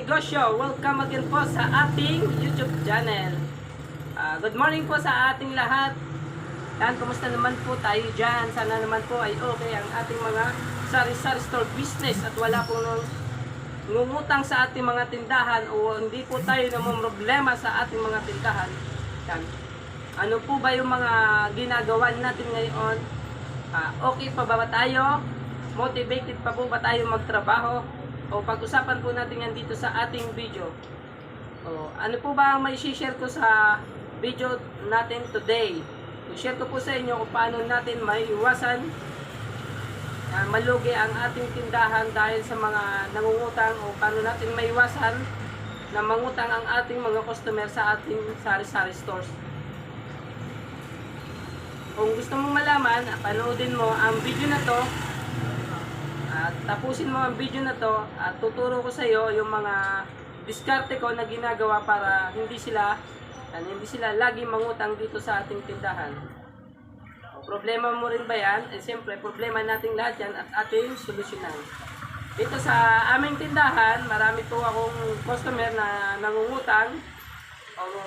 Negosyo. Welcome again po sa ating YouTube channel. Good morning po sa ating lahat. Yan, kumusta naman po tayo dyan? Sana naman po ay okay ang ating mga sari-sari store business at wala po ngungutang sa ating mga tindahan o hindi po tayo namumroblema sa ating mga tindahan. Yan. Ano po ba yung mga ginagawa natin ngayon? Okay pa ba tayo? Motivated pa po ba tayo magtrabaho? O pag-usapan po natin yan dito sa ating video. Ano po ba ang may share ko sa video natin today? I-share ko po sa inyo kung paano natin may iwasan malugi ang ating tindahan dahil sa mga nangungutang o paano natin may iwasan na mangutang ang ating mga customer sa ating sari-sari stores. Kung gusto mong malaman, panoodin mo ang video na to at tapusin mo ang video na to at tuturo ko sa iyo yung mga diskarte ko na ginagawa para hindi sila lagi mangutang dito sa ating tindahan. Problema mo rin ba yan? Siyempre, problema nating lahat yan at ating solusyonan. Dito sa aming tindahan, marami po akong customer na nangungutang.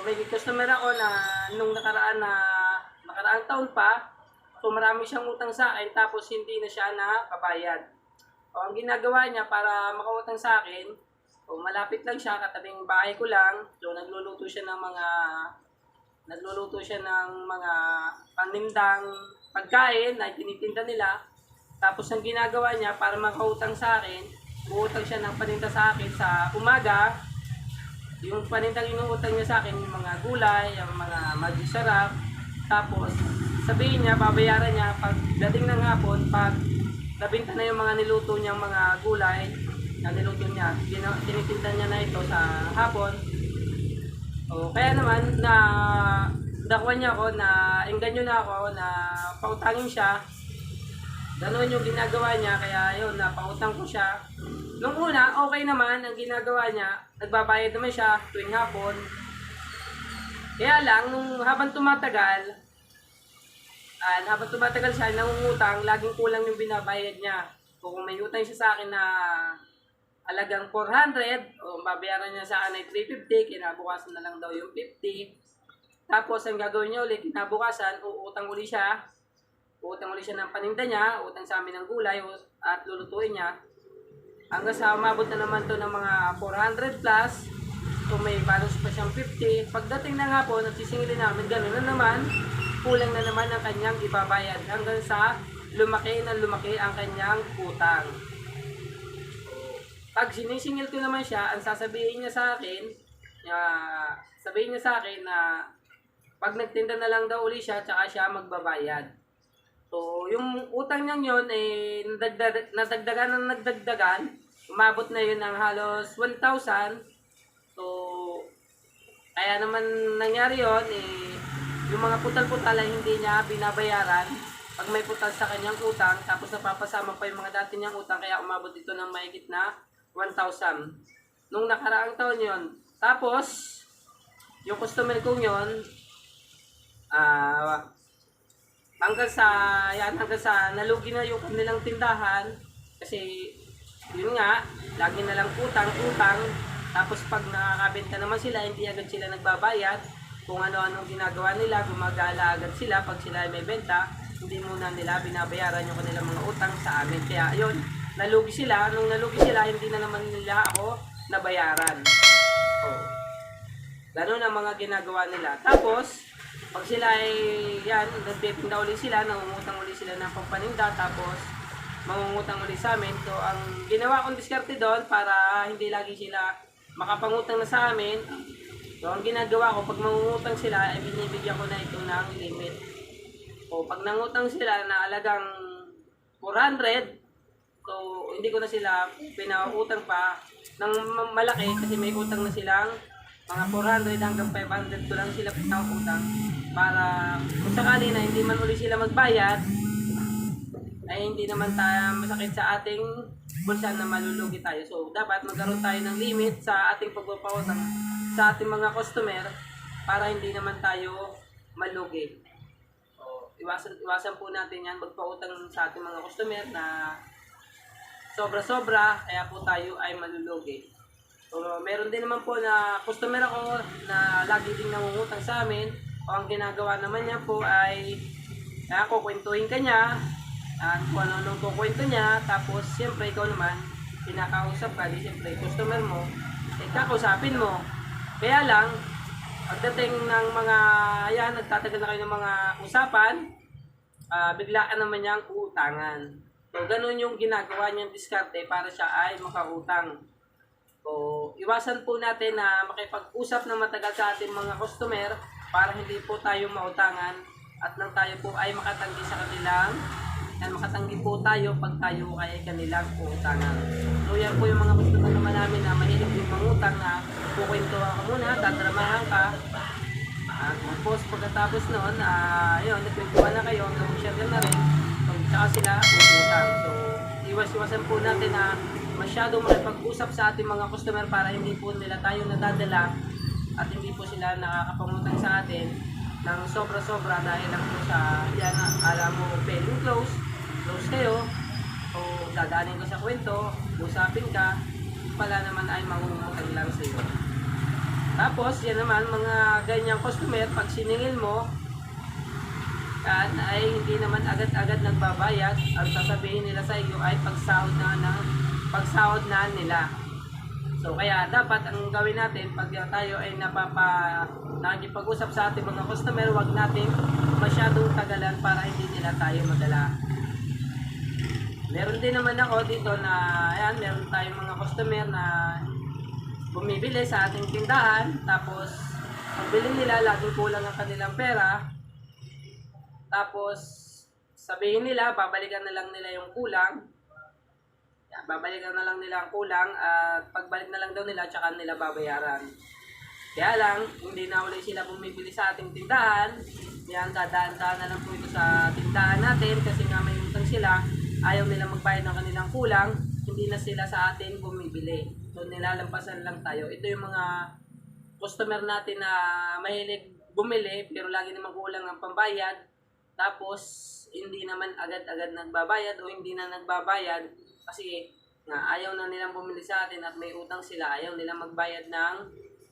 May customer ako na nung nakaraang taon pa, so marami siyang utang sa akin tapos hindi na siya nakabayad. Ang ginagawa niya para makautang sa akin, malapit lang siya, katabing bahay ko lang. So nagluluto siya ng mga panindang pagkain na tinitinda nila. Tapos ang ginagawa niya para makautang sa akin, uutang siya ng paninda sa akin sa umaga. Yung panindang inuutang niya sa akin, yung mga gulay, yung mga magsisarap. Tapos sabihin niya, babayaran niya pagdating ng hapon, pag nabinta na yung mga niluto niyang mga gulay na niluto niya, tinitinda niya na ito sa hapon. Kaya naman na dakwan niya ako, na engganyo na ako na pautangin siya. Ganoon yung ginagawa niya, kaya yun, napautang ko siya. Nung una, okay naman ang ginagawa niya, nagbabayad naman siya tuwing hapon. Kaya lang, habang tumatagal siya, nangungutang, laging kulang yung binabayad niya. Kung may utang siya sa akin na halagang 400, babayaran niya sa akin ay 350, kinabukasan na lang daw yung 50. Tapos, ang gagawin niya ulit, kinabukasan, uutang uli siya ng paninda niya, utang sa amin ng gulay, at lulutuin niya. Hanggang sa umabot na naman to ng mga 400 plus, kung may balance pa siyang 50, pagdating ng hapon at sisingilin namin, gano'n na naman, kulang na naman ang kanyang ibabayad hanggang sa lumaki ang kanyang utang. Pag sinisingil ko naman siya, ang sasabihin niya sa akin na pag nagtinda na lang daw uli siya, tsaka siya magbabayad. So, yung utang niya yun, nadagdagan, umabot na yun ng halos 1,000. So, kaya naman nangyari yun, yung mga putal-putal ay hindi niya binabayaran pag may putal sa kanyang utang, tapos napapasama pa yung mga dati niyang utang, kaya umabot ito ng mahigit na 1,000. Nung nakaraang taon yun. Tapos, yung customer kong yun, hanggang sa nalugi na yung kanilang tindahan, kasi yun nga, lagi na lang utang. Tapos pag nakakabenta naman sila, hindi agad sila nagbabayad. Kung ano-ano ginagawa nila, gumagala agad sila pag sila ay may benta. Hindi muna nila binabayaran yung kanilang mga utang sa amin. Kaya yun, nalugi sila. Nung nalugi sila, hindi na naman nila ako nabayaran. Ganun ang mga ginagawa nila. Tapos, pag sila ay nagpipinda ulit sila, nangungutang ulit sila ng pampaninda, tapos mangungutang ulit sa amin. So, ang ginawa kong diskarte doon para hindi lagi sila makapangutang na sa amin. So, ang ginagawa ko, pag mangungutang sila, ay binibigyan ko na ito ng limit. Pag nangutang sila na alagang 400, so, hindi ko na sila pinautang pa ng malaki kasi may utang na silang mga 400 hanggang 500 ko lang sila pinautang para kung sakali na hindi man uli sila magbayad, ay hindi naman tayo masakit sa ating bulsa na malulugi tayo. So, dapat magkaroon tayo ng limit sa ating pagpapautang sa ating mga customer para hindi naman tayo malugi. Iwasan po natin yan, magpautang sa ating mga customer na sobra-sobra, kaya po tayo ay malulugi. So, meron din naman po na customer ako na lagi ding nangungutang sa amin. O ang ginagawa naman niya po ay kukwentuhin ka niya, kung ano nung kukwento niya, tapos siyempre ikaw naman, pinakausap ka, di siyempre customer mo, kakausapin mo. Kaya lang, pagdating ng mga, nagtatagal na kayo ng mga usapan, biglaan naman niyang uutangan. So, ganun yung ginagawa niyang diskarte para siya ay makautang. So, iwasan po natin na makipag-usap na matagal sa ating mga customer para hindi po tayo mautangan at nang tayo po ay makatanggi sa kanilang makatanggi po tayo pag tayo ay kanilang uutangan. So, yan po yung mga customer naman namin na mahilig yung mangutang na kukwento ako muna, tatramahan ka. At tapos pagkatapos noon, nagkwentuhan na kayo, nag-share ka na rin. So, tsaka sila utang. So, iwas-iwasan po natin na masyado makipag-usap sa ating mga customer para hindi po nila tayo nadadala at hindi po sila nakakapangutang sa atin ng sobra-sobra dahil lang po sa alam mo, paying close kayo, o dadaanin ko sa kwento, usapin ka, pala naman ay mangungutang lang sa iyo. Tapos, yan naman, mga ganyang customer, pag siningil mo, ay hindi naman agad-agad nagbabayad, ang sasabihin nila sa iyo ay pagsahod na nila. So, kaya dapat ang gawin natin, pag tayo ay nakikipag-usap sa ating mga customer, wag natin masyadong tagalan para hindi nila tayo madala. Meron din naman ako dito na, meron tayong mga customer na bumibili sa ating tindahan, tapos ang bili nila, laging kulang ang kanilang pera, tapos sabihin nila, babalikan na lang nila yung kulang, babalikan na lang nila ang kulang, at pagbalik na lang daw nila, tsaka nila babayaran. Kaya lang, hindi na ulit sila bumibili sa ating tindahan, dadaan-daan na lang po ito sa tindahan natin, kasi nga may utang sila, ayaw nila magbayad ng kanilang kulang, hindi na sila sa atin bumibili. So, nilalampasan lang tayo. Ito yung mga customer natin na mahilig bumili, pero lagi naman kulang ang pambayad. Tapos, hindi naman agad-agad nagbabayad o hindi na nagbabayad kasi nga ayaw na nilang bumili sa atin at may utang sila, ayaw nilang magbayad ng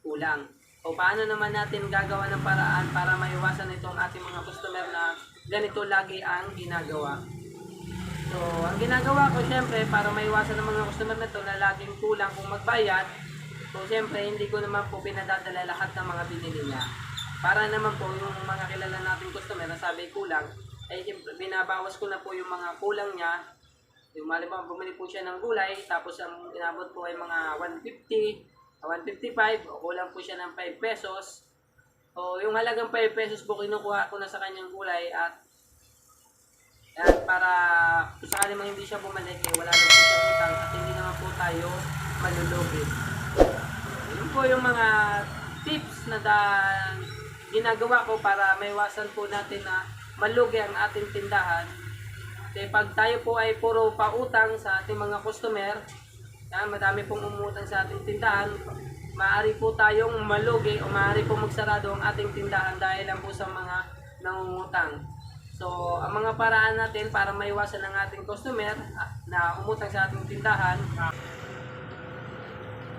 kulang. O paano naman natin gagawa ng paraan para maiwasan itong ating mga customer na ganito lagi ang ginagawa? So, ang ginagawa ko syempre para maiwasan ng mga customer na ito na laging kulang kung magbayad, so syempre hindi ko naman po pinadadala lahat ng mga binili niya. Para naman po yung mga kilala nating customer na sabi kulang, ay syempre binabawas ko na po yung mga kulang niya. Yung malimang bumili po siya ng gulay, tapos ang inabot po ay mga 150, 155, o kulang po siya ng 5 pesos. O yung halagang 5 pesos po kinukuha ko na sa kanyang gulay at para kung sakali mang hindi siya bumalik, wala na po siyang utang at hindi naman po tayo malulugi. Yun po yung mga tips na ginagawa ko para maiwasan po natin na malugi ang ating tindahan. Kasi pag tayo po ay puro pautang sa ating mga customer, madami pong umutang sa ating tindahan, maaari po tayong malugi o maaari po magsarado ang ating tindahan dahil lang po sa mga nangungutang. So, ang mga paraan natin para maiwasan ang ating customer na umutang sa ating tindahan,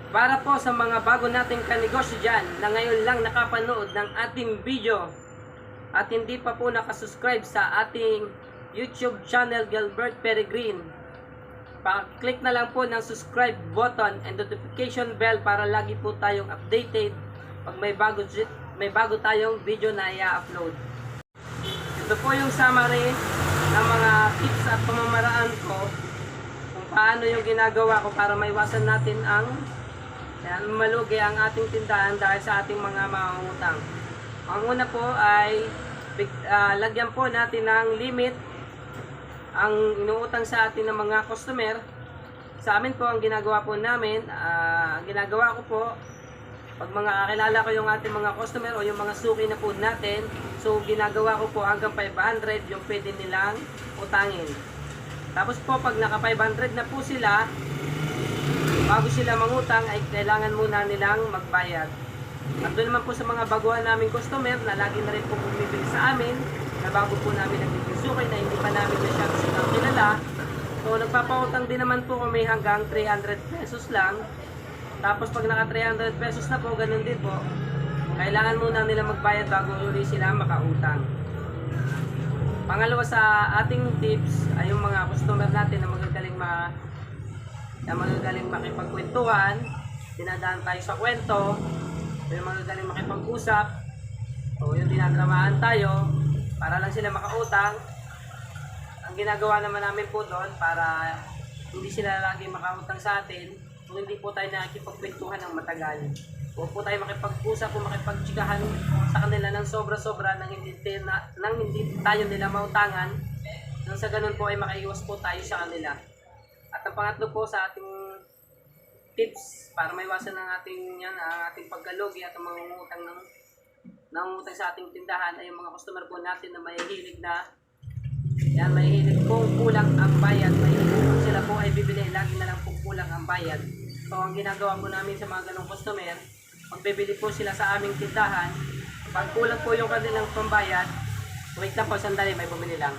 para po sa mga bago nating kanegosyo dyan na ngayon lang nakapanood ng ating video at hindi pa po nakasubscribe sa ating YouTube channel Gilbert Peregrine, pa-click na lang po ng subscribe button and notification bell para lagi po tayong updated pag may bago tayong video na i-upload. Ito po yung summary ng mga tips at pamamaraan ko kung paano yung ginagawa ko para maiwasan natin ang malugi ang ating tindahan dahil sa ating mga mangungutang. Ang una po ay lagyan po natin ng limit ang inuutang sa atin ng mga customer. Sa amin po ang ginagawa po namin, ginagawa ko po pag mga kakilala ko yung ating mga customer o yung mga suki na po natin, so ginagawa ko po hanggang 500 yung pwede nilang utangin. Tapos po pag naka 500 na po sila, bago sila mangutang ay kailangan muna nilang magbayad. At doon naman po sa mga baguhan naming customer na lagi na rin po bumibili sa amin, na bago po namin nagiging suki na hindi pa namin masyado silang kilala, so nagpapautang din naman po kami hanggang 300 pesos lang. Tapos pag naka 300 pesos na po, ganun din po. Kailangan muna nila magbayad bago uli sila makautang. Pangalawa sa ating tips ay yung mga customer natin na magagaling makipagkwentuhan, dinadaan tayo sa kwento, yung magagaling makipag-usap, o yung dinadramaan tayo para lang sila makautang. Ang ginagawa naman namin po doon para hindi sila lagi makautang sa atin, kung hindi po tayo nakikipagkwentuhan ng matagal. Huwag po tayo makipag-usap o makipagtsikahan sa kanila ng sobra-sobra nang hindi tayo nila mautangan. Nang sa ganun po ay makaiwas po tayo sa kanila. At ang pangatlo po sa ating tips para maiwasan ng ating pagkalugi at ang mga nangungutang sa ating tindahan ay yung mga customer po natin na mahihilig kung kulang ang bayad. Mahihilig sila po ay bibili, lagi na lang kung kulang ang bayad. So ang ginagawa po namin sa mga ganong customer, magbibili po sila sa aming tindahan, pag kulang po yung kanilang pambayad, wait lang po, sandali, may bumili lang.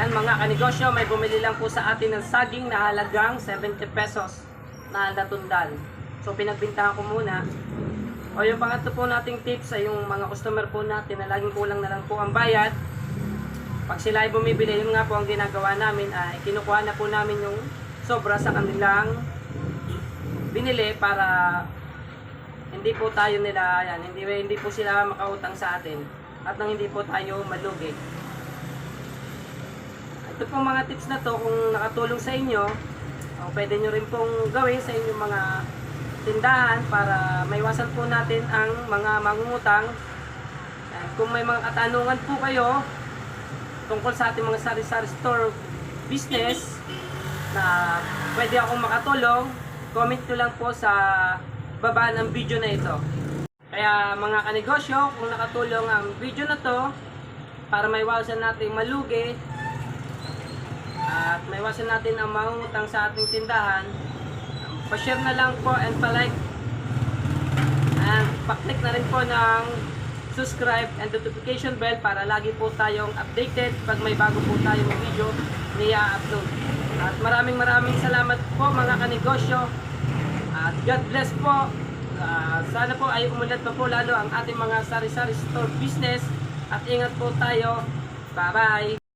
Yan mga kanegosyo, may bumili lang po sa atin ng saging na halagang 70 pesos na natundal. So pinagbintahan ko muna. O yung pangatlo po nating tips ay yung mga customer po natin na laging kulang na lang po ang bayad. Pag sila ay bumibili, yun nga po ang ginagawa namin ay kinukuha na po namin yung sobra sa kanilang binili para hindi po tayo nila hindi po sila makautang sa atin at nang hindi po tayo malugi. Ito pong mga tips na to kung nakatulong sa inyo, pwede nyo rin pong gawin sa inyong mga tindahan para maiwasan po natin ang mga mangungutang. Kung may mga katanungan po kayo tungkol sa ating mga sari-sari store business na pwede akong makatulong, comment nyo lang po sa baba ng video na ito. Kaya mga kanegosyo, kung nakatulong ang video na to para maiwasan natin malugi at maiwasan natin ang mangungutang sa ating tindahan, pa-share na lang po and pa-like and pa-click na rin po ng subscribe and notification bell para lagi po tayong updated pag may bago po tayong video na i-upload. At maraming salamat po mga kanegosyo. At God bless po. Sana po ay umunlad pa po lalo ang ating mga sari-sari store business. At ingat po tayo. Bye-bye.